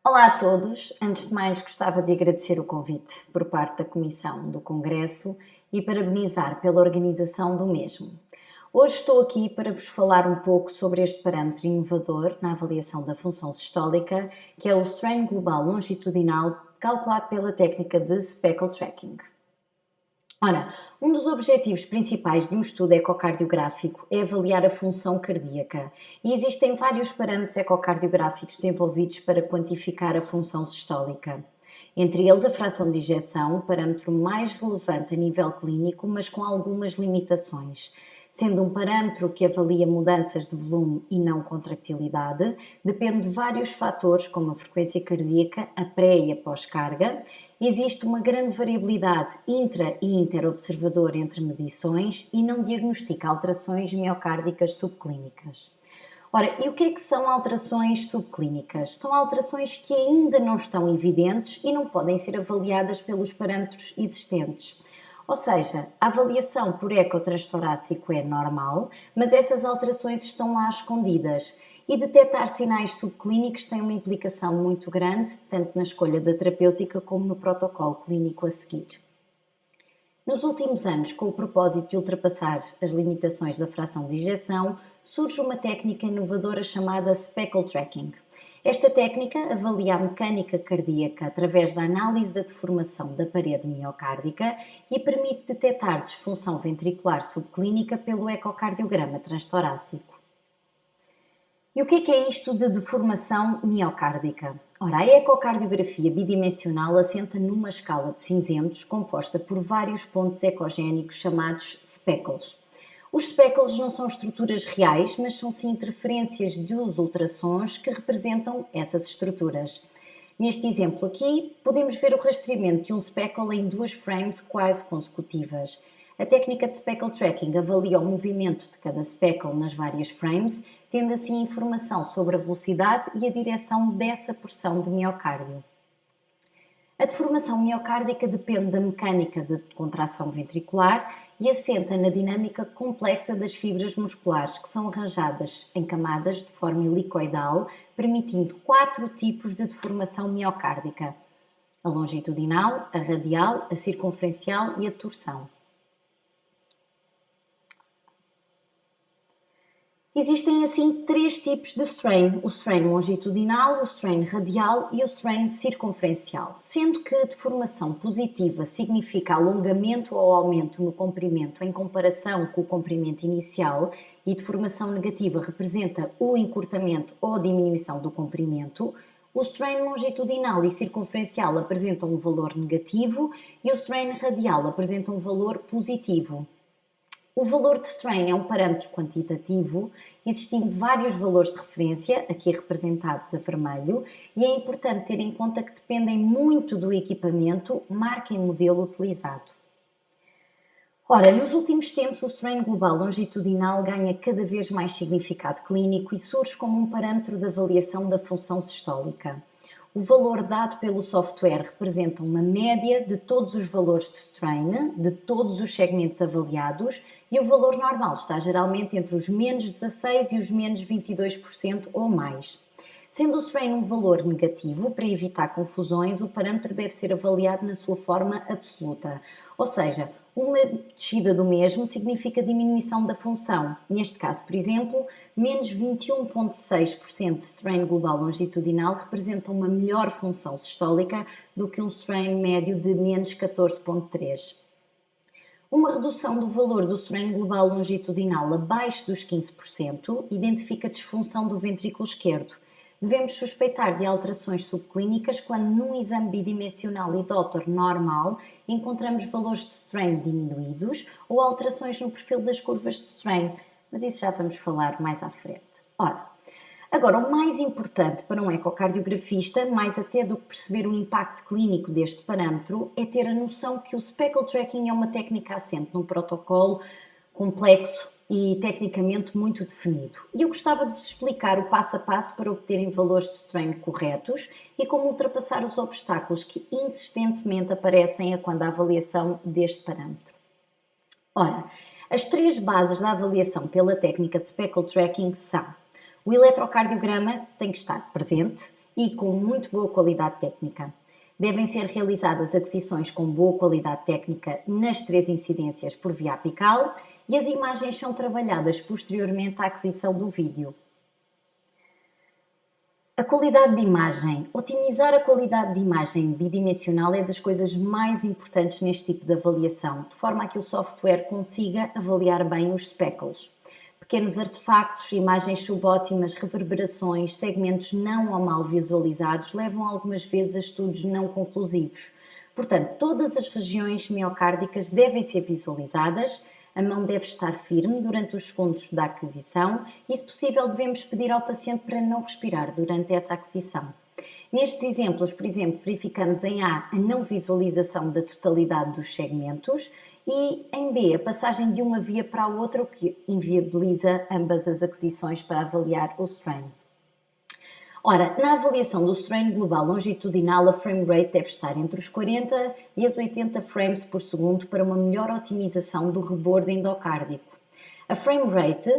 Olá a todos. Antes de mais, gostava de agradecer o convite por parte da Comissão do Congresso e parabenizar pela organização do mesmo. Hoje estou aqui para vos falar um pouco sobre este parâmetro inovador na avaliação da função sistólica, que é o strain global longitudinal calculado pela técnica de speckle tracking. Ora, um dos objetivos principais de um estudo ecocardiográfico é avaliar a função cardíaca e existem vários parâmetros ecocardiográficos desenvolvidos para quantificar a função sistólica. Entre eles, a fração de ejeção, o parâmetro mais relevante a nível clínico, mas com algumas limitações. Sendo um parâmetro que avalia mudanças de volume e não contractilidade, depende de vários fatores, como a frequência cardíaca, a pré e a pós-carga. Existe uma grande variabilidade intra- e interobservador entre medições e não diagnostica alterações miocárdicas subclínicas. Ora, e o que são alterações subclínicas? São alterações que ainda não estão evidentes e não podem ser avaliadas pelos parâmetros existentes. Ou seja, a avaliação por ecotrastorácico é normal, mas essas alterações estão lá escondidas. E detectar sinais subclínicos tem uma implicação muito grande, tanto na escolha da terapêutica como no protocolo clínico a seguir. Nos últimos anos, com o propósito de ultrapassar as limitações da fração de ejeção, surge uma técnica inovadora chamada speckle tracking. Esta técnica avalia a mecânica cardíaca através da análise da deformação da parede miocárdica e permite detectar disfunção ventricular subclínica pelo ecocardiograma transtorácico. E o que é isto de deformação miocárdica? Ora, a ecocardiografia bidimensional assenta numa escala de cinzentos composta por vários pontos ecogénicos chamados speckles. Os speckles não são estruturas reais, mas são sim interferências dos ultrassons que representam essas estruturas. Neste exemplo aqui, podemos ver o rastreamento de um speckle em duas frames quase consecutivas. A técnica de speckle tracking avalia o movimento de cada speckle nas várias frames, tendo assim informação sobre a velocidade e a direção dessa porção de miocárdio. A deformação miocárdica depende da mecânica de contração ventricular e assenta na dinâmica complexa das fibras musculares, que são arranjadas em camadas de forma helicoidal, permitindo 4 tipos de deformação miocárdica: a longitudinal, a radial, a circunferencial e a torção. Existem assim 3 tipos de strain: o strain longitudinal, o strain radial e o strain circunferencial, sendo que a deformação positiva significa alongamento ou aumento no comprimento em comparação com o comprimento inicial e deformação negativa representa o encurtamento ou diminuição do comprimento. O strain longitudinal e circunferencial apresentam um valor negativo e o strain radial apresenta um valor positivo. O valor de strain é um parâmetro quantitativo, existindo vários valores de referência, aqui representados a vermelho, e é importante ter em conta que dependem muito do equipamento, marca e modelo utilizado. Ora, nos últimos tempos o strain global longitudinal ganha cada vez mais significado clínico e surge como um parâmetro de avaliação da função sistólica. O valor dado pelo software representa uma média de todos os valores de strain, de todos os segmentos avaliados, e o valor normal está geralmente entre os menos 16% e os menos 22% ou mais. Sendo o strain um valor negativo, para evitar confusões, o parâmetro deve ser avaliado na sua forma absoluta. Ou seja, uma descida do mesmo significa diminuição da função. Neste caso, por exemplo, menos 21,6% de strain global longitudinal representa uma melhor função sistólica do que um strain médio de menos 14,3%. Uma redução do valor do strain global longitudinal abaixo dos 15% identifica disfunção do ventrículo esquerdo. Devemos suspeitar de alterações subclínicas quando num exame bidimensional e Doppler normal encontramos valores de strain diminuídos ou alterações no perfil das curvas de strain, mas isso já vamos falar mais à frente. Ora, agora o mais importante para um ecocardiografista, mais até do que perceber o impacto clínico deste parâmetro, é ter a noção que o speckle tracking é uma técnica assente num protocolo complexo e tecnicamente muito definido. E eu gostava de vos explicar o passo a passo para obterem valores de strain corretos e como ultrapassar os obstáculos que insistentemente aparecem quando a avaliação deste parâmetro. Ora, as 3 bases da avaliação pela técnica de speckle tracking são: o eletrocardiograma tem que estar presente, e com muito boa qualidade técnica. Devem ser realizadas aquisições com boa qualidade técnica nas 3 incidências por via apical e as imagens são trabalhadas posteriormente à aquisição do vídeo. A qualidade de imagem. Otimizar a qualidade de imagem bidimensional é das coisas mais importantes neste tipo de avaliação, de forma a que o software consiga avaliar bem os speckles. Pequenos artefactos, imagens subótimas, reverberações, segmentos não ou mal visualizados levam algumas vezes a estudos não conclusivos. Portanto, todas as regiões miocárdicas devem ser visualizadas, a mão deve estar firme durante os segundos da aquisição e, se possível, devemos pedir ao paciente para não respirar durante essa aquisição. Nestes exemplos, por exemplo, verificamos em A a não visualização da totalidade dos segmentos e em B a passagem de uma via para a outra, o que inviabiliza ambas as aquisições para avaliar o strain. Ora, na avaliação do strain global longitudinal, a frame rate deve estar entre os 40 e as 80 frames por segundo para uma melhor otimização do rebordo endocárdico. A frame rate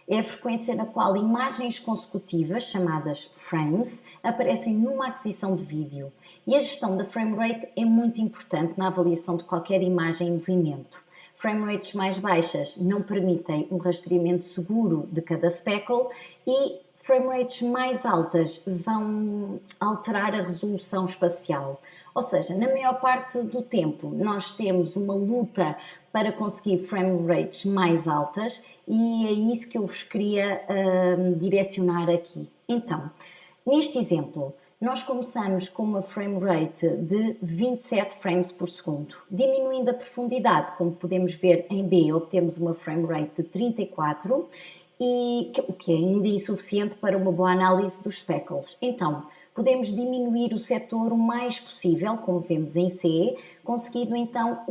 é a frequência na qual imagens consecutivas, chamadas frames, aparecem numa aquisição de vídeo. E a gestão da frame rate é muito importante na avaliação de qualquer imagem em movimento. Frame rates mais baixas não permitem um rastreamento seguro de cada speckle e frame rates mais altas vão alterar a resolução espacial. Ou seja, na maior parte do tempo nós temos uma luta para conseguir frame rates mais altas e é isso que eu vos queria direcionar aqui. Então, neste exemplo, nós começamos com uma frame rate de 27 frames por segundo. Diminuindo a profundidade, como podemos ver em B, obtemos uma frame rate de 34, o que é ainda insuficiente para uma boa análise dos speckles. Então, podemos diminuir o setor o mais possível, como vemos em C, conseguindo então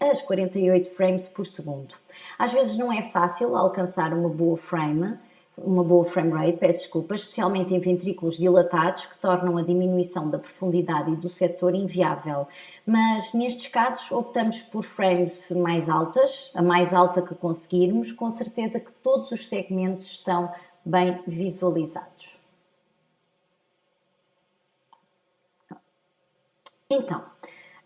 as 48 frames por segundo. Às vezes não é fácil alcançar uma boa frame rate, especialmente em ventrículos dilatados, que tornam a diminuição da profundidade e do setor inviável. Mas nestes casos optamos por frames mais altas, a mais alta que conseguirmos, com certeza que todos os segmentos estão bem visualizados. Então,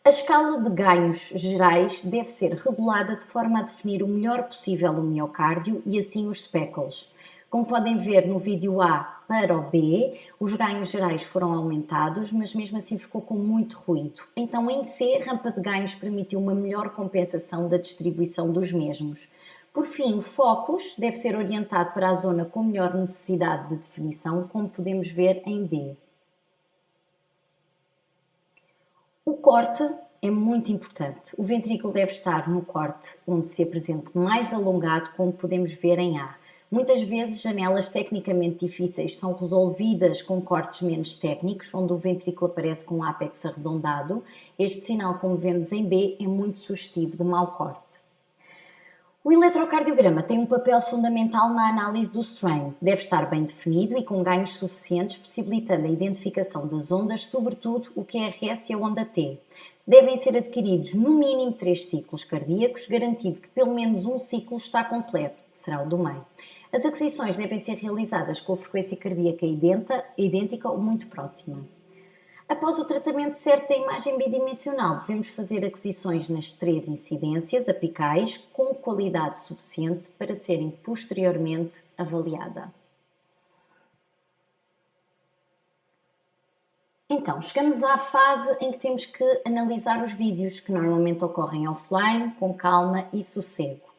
a escala de ganhos gerais deve ser regulada de forma a definir o melhor possível o miocárdio e assim os speckles. Como podem ver no vídeo A para o B, os ganhos gerais foram aumentados, mas mesmo assim ficou com muito ruído. Então, em C, a rampa de ganhos permitiu uma melhor compensação da distribuição dos mesmos. Por fim, o focus deve ser orientado para a zona com melhor necessidade de definição, como podemos ver em B. O corte é muito importante. O ventrículo deve estar no corte onde se apresente mais alongado, como podemos ver em A. Muitas vezes, janelas tecnicamente difíceis são resolvidas com cortes menos técnicos, onde o ventrículo aparece com o ápex arredondado. Este sinal, como vemos em B, é muito sugestivo de mau corte. O eletrocardiograma tem um papel fundamental na análise do strain. Deve estar bem definido e com ganhos suficientes, possibilitando a identificação das ondas, sobretudo o QRS e a onda T. Devem ser adquiridos no mínimo 3 ciclos cardíacos, garantindo que pelo menos um ciclo está completo, que será o do meio. As aquisições devem ser realizadas com a frequência cardíaca idêntica ou muito próxima. Após o tratamento certo da imagem bidimensional, devemos fazer aquisições nas 3 incidências apicais com qualidade suficiente para serem posteriormente avaliadas. Então, chegamos à fase em que temos que analisar os vídeos, que normalmente ocorrem offline, com calma e sossego.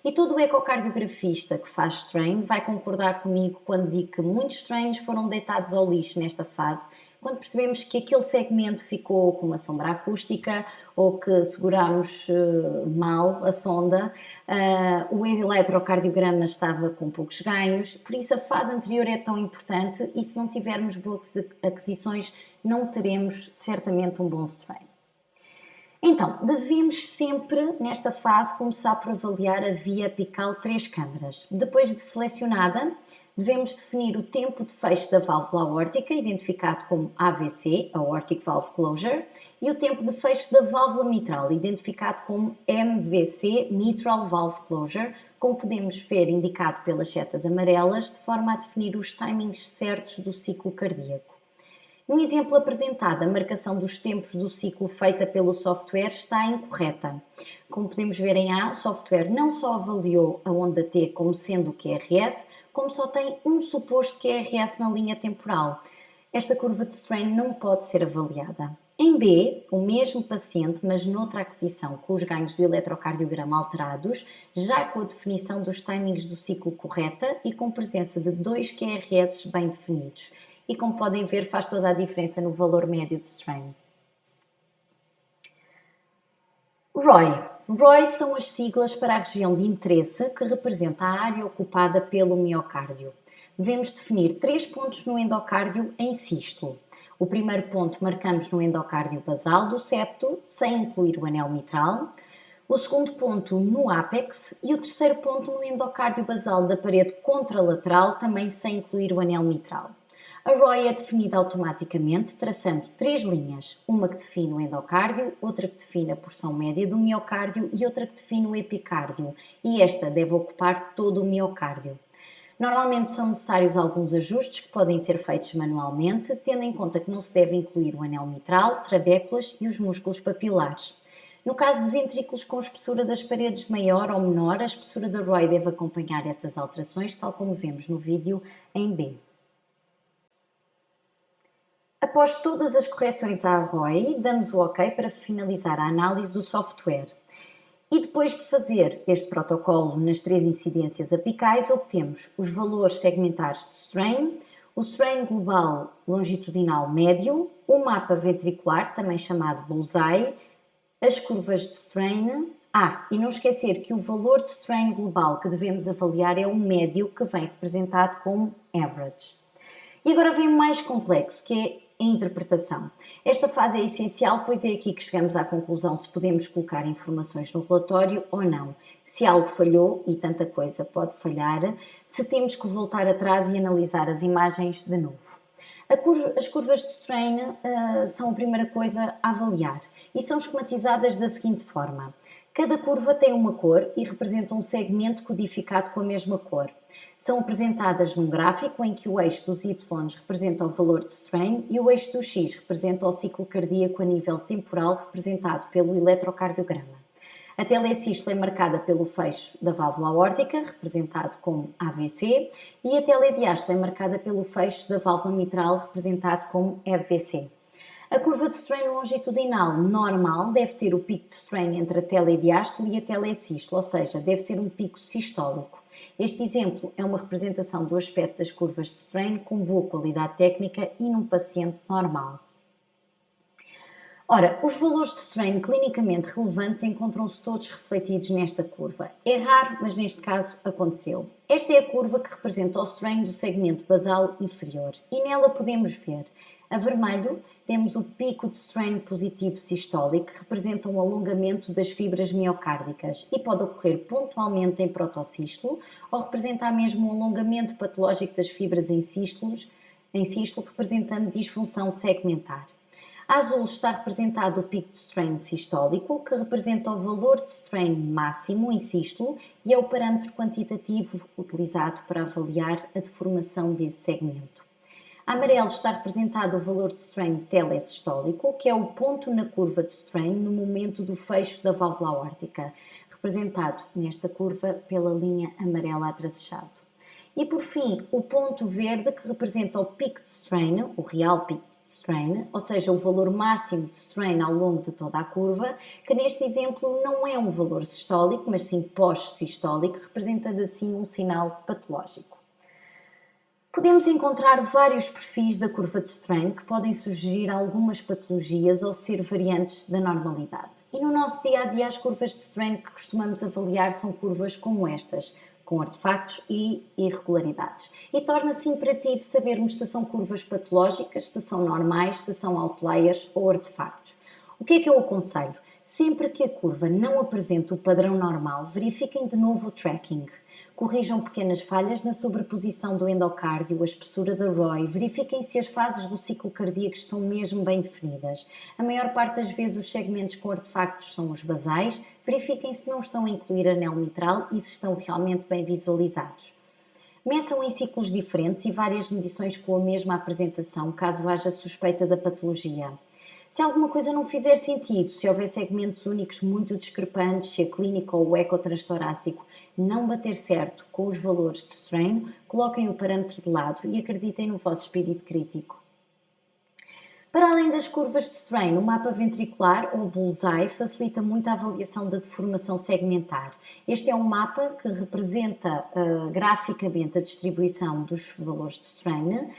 E todo o ecocardiografista que faz strain vai concordar comigo quando digo que muitos strains foram deitados ao lixo nesta fase, quando percebemos que aquele segmento ficou com uma sombra acústica ou que seguramos mal a sonda, o eletrocardiograma estava com poucos ganhos, por isso a fase anterior é tão importante e se não tivermos boas aquisições não teremos certamente um bom strain. Então, devemos sempre, nesta fase, começar por avaliar a via apical 3 câmaras. Depois de selecionada, devemos definir o tempo de fecho da válvula aórtica, identificado como AVC, Aortic Valve Closure, e o tempo de fecho da válvula mitral, identificado como MVC, Mitral Valve Closure, como podemos ver indicado pelas setas amarelas, de forma a definir os timings certos do ciclo cardíaco. No exemplo apresentado, a marcação dos tempos do ciclo feita pelo software está incorreta. Como podemos ver em A, o software não só avaliou a onda T como sendo o QRS, como só tem um suposto QRS na linha temporal. Esta curva de strain não pode ser avaliada. Em B, o mesmo paciente, mas noutra aquisição, com os ganhos do eletrocardiograma alterados, já com a definição dos timings do ciclo correta e com presença de 2 QRS bem definidos. E como podem ver, faz toda a diferença no valor médio de strain. ROI são as siglas para a região de interesse que representa a área ocupada pelo miocárdio. Devemos definir 3 pontos no endocárdio em sístole. O primeiro ponto marcamos no endocárdio basal do septo, sem incluir o anel mitral. O segundo ponto no ápex e o terceiro ponto no endocárdio basal da parede contralateral, também sem incluir o anel mitral. A ROI é definida automaticamente traçando 3 linhas, uma que define o endocárdio, outra que define a porção média do miocárdio e outra que define o epicárdio, e esta deve ocupar todo o miocárdio. Normalmente são necessários alguns ajustes que podem ser feitos manualmente, tendo em conta que não se deve incluir o anel mitral, trabéculas e os músculos papilares. No caso de ventrículos com espessura das paredes maior ou menor, a espessura da ROI deve acompanhar essas alterações, tal como vemos no vídeo em B. Após todas as correções à ROI, damos o OK para finalizar a análise do software. E depois de fazer este protocolo nas 3 incidências apicais, obtemos os valores segmentares de strain, o strain global longitudinal médio, o mapa ventricular, também chamado bullseye, as curvas de strain. E não esquecer que o valor de strain global que devemos avaliar é o médio, que vem representado como average. E agora vem o mais complexo, que é a interpretação. Esta fase é essencial, pois é aqui que chegamos à conclusão se podemos colocar informações no relatório ou não, se algo falhou, e tanta coisa pode falhar, se temos que voltar atrás e analisar as imagens de novo. As curvas de strain são a primeira coisa a avaliar e são esquematizadas da seguinte forma. Cada curva tem uma cor e representa um segmento codificado com a mesma cor. São apresentadas num gráfico em que o eixo dos Y representa o valor de strain e o eixo do X representa o ciclo cardíaco a nível temporal representado pelo eletrocardiograma. A telesístole é marcada pelo fecho da válvula aórtica, representado como AVC, e a telediástole é marcada pelo fecho da válvula mitral, representado como FVC. A curva de strain longitudinal normal deve ter o pico de strain entre a telediástole e a telesístole, ou seja, deve ser um pico sistólico. Este exemplo é uma representação do aspecto das curvas de strain com boa qualidade técnica e num paciente normal. Ora, os valores de strain clinicamente relevantes encontram-se todos refletidos nesta curva. É raro, mas neste caso aconteceu. Esta é a curva que representa o strain do segmento basal inferior e nela podemos ver, a vermelho, temos o pico de strain positivo sistólico que representa um alongamento das fibras miocárdicas e pode ocorrer pontualmente em protossístolo ou representar mesmo um alongamento patológico das fibras em sístolo, representando disfunção segmentar. A azul está representado o pico de strain sistólico, que representa o valor de strain máximo em sístolo e é o parâmetro quantitativo utilizado para avaliar a deformação desse segmento. A amarelo está representado o valor de strain telesistólico, que é o ponto na curva de strain no momento do fecho da válvula aórtica, representado nesta curva pela linha amarela a tracejado. E por fim, o ponto verde que representa o pico de strain, o real pico de strain, ou seja, o valor máximo de strain ao longo de toda a curva, que neste exemplo não é um valor sistólico, mas sim pós-sistólico, representando assim um sinal patológico. Podemos encontrar vários perfis da curva de strain que podem sugerir algumas patologias ou ser variantes da normalidade. E no nosso dia-a-dia as curvas de strain que costumamos avaliar são curvas como estas, com artefactos e irregularidades. E torna-se imperativo sabermos se são curvas patológicas, se são normais, se são outliers ou artefactos. O que é que eu aconselho? Sempre que a curva não apresenta o padrão normal, verifiquem de novo o tracking. Corrijam pequenas falhas na sobreposição do endocárdio, a espessura da ROI, verifiquem se as fases do ciclo cardíaco estão mesmo bem definidas. A maior parte das vezes os segmentos com artefactos são os basais, verifiquem se não estão a incluir anel mitral e se estão realmente bem visualizados. Meçam em ciclos diferentes e várias medições com a mesma apresentação, caso haja suspeita da patologia. Se alguma coisa não fizer sentido, se houver segmentos únicos muito discrepantes, se a clínica ou o ecotranstorácico não bater certo com os valores de strain, coloquem o parâmetro de lado e acreditem no vosso espírito crítico. Para além das curvas de strain, o mapa ventricular, ou bullseye, facilita muito a avaliação da deformação segmentar. Este é um mapa que representa graficamente a distribuição dos valores de strain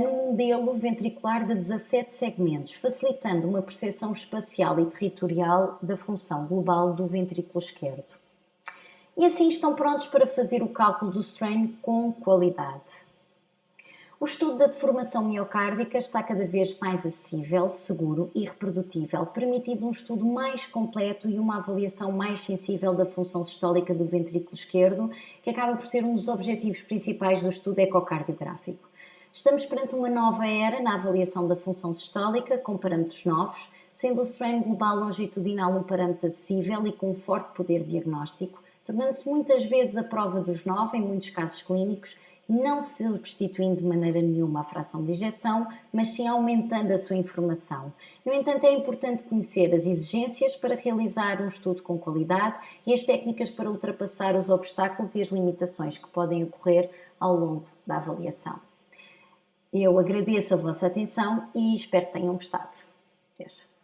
num modelo ventricular de 17 segmentos, facilitando uma percepção espacial e territorial da função global do ventrículo esquerdo. E assim estão prontos para fazer o cálculo do strain com qualidade. O estudo da deformação miocárdica está cada vez mais acessível, seguro e reprodutível, permitindo um estudo mais completo e uma avaliação mais sensível da função sistólica do ventrículo esquerdo, que acaba por ser um dos objetivos principais do estudo ecocardiográfico. Estamos perante uma nova era na avaliação da função sistólica, com parâmetros novos, sendo o strain global longitudinal um parâmetro acessível e com forte poder diagnóstico, tornando-se muitas vezes a prova dos 9 em muitos casos clínicos, não substituindo de maneira nenhuma a fração de ejeção, mas sim aumentando a sua informação. No entanto, é importante conhecer as exigências para realizar um estudo com qualidade e as técnicas para ultrapassar os obstáculos e as limitações que podem ocorrer ao longo da avaliação. Eu agradeço a vossa atenção e espero que tenham gostado. Beijo.